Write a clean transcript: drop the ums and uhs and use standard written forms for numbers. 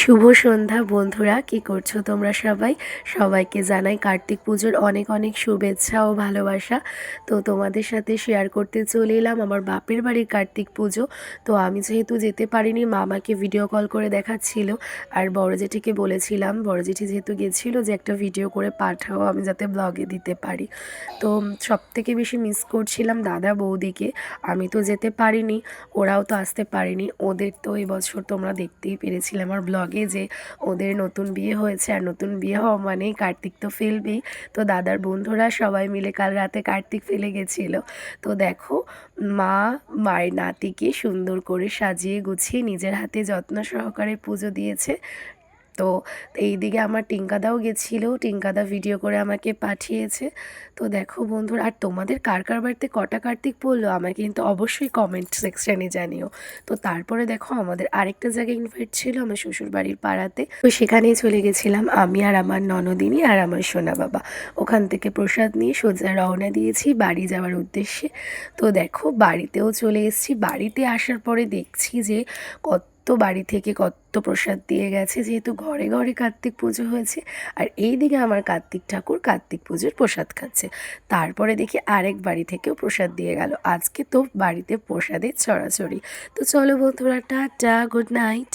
শুভ সন্ধ্যা বন্ধুরা, কি করছো তোমরা সবাই? সবাইকে জানাই কার্তিক পুজোর অনেক অনেক শুভেচ্ছা ও ভালোবাসা। তো তোমাদের সাথে শেয়ার করতে চলে এলাম আমার বাপের বাড়ির কার্তিক পুজো। তো আমি যেহেতু যেতে পারিনি, মা আমাকে ভিডিও কল করে দেখাচ্ছিল। আর বড় জেঠিকে বলেছিলাম, বড় জেঠি যেহেতু গেছিলো, যে একটা ভিডিও করে পাঠাও আমি যাতে ব্লগে দিতে পারি। তো সবথেকে বেশি মিস করছিলাম দাদা বৌদিকে। আমি তো যেতে পারিনি, ওরাও তো আসতে পারেনি। ওদের তো এবছর তোমরা দেখতেই পেরেছিলে আমার ব্লগে যে ওদের নতুন বিয়ে হয়েছে, আর নতুন বিয়ে হওয়া মানেই কার্তিক তো ফেলবেই। তো দাদার বন্ধুরা সবাই মিলে কাল রাতে কার্তিক ফেলে গেছিলো। তো দেখো, মায়ের নাতিকে সুন্দর করে সাজিয়ে গুছিয়ে নিজের হাতে যত্ন সহকারে পুজো দিয়েছে। তো এইদিকে আমার টিঙ্কাদাও গেছিলো, টিঙ্কাদা ভিডিও করে আমাকে পাঠিয়েছে। তো দেখো বন্ধুরা, আর তোমাদের কার কার বাড়িতে কটা কার্তিক পড়লো আমাকে কিন্তু অবশ্যই কমেন্ট সেকশানে জানিও। তো তারপরে দেখো, আমাদের আরেকটা জায়গায় ইনভাইট ছিল আমার শ্বশুর বাড়ির পাড়াতে। তো সেখানেই চলে গেছিলাম আমি আর আমার ননদিনী আর আমার সোনা বাবা। ওখান থেকে প্রসাদ নিয়ে সোজা রওনা দিয়েছি বাড়ি যাওয়ার উদ্দেশ্যে। তো দেখো, বাড়িতেও চলে এসেছি। বাড়িতে আসার পরে দেখছি যে বাড়ি থেকে কত প্রসাদ দিয়ে গেছে, যেহেতু ঘরে ঘরে কার্তিক পুজো হয়েছে। আর এই দিকে আমার কার্তিক ঠাকুর কার্তিক পুজোর প্রসাদ খাচ্ছে। তারপরে দেখি আরেক বাড়ি থেকেও প্রসাদ দিয়ে গেল। আজকে তো বাড়িতে প্রসাদের ছড়াছড়ি। তো চলো বন্ধুরা, টাটা, গুড নাইট।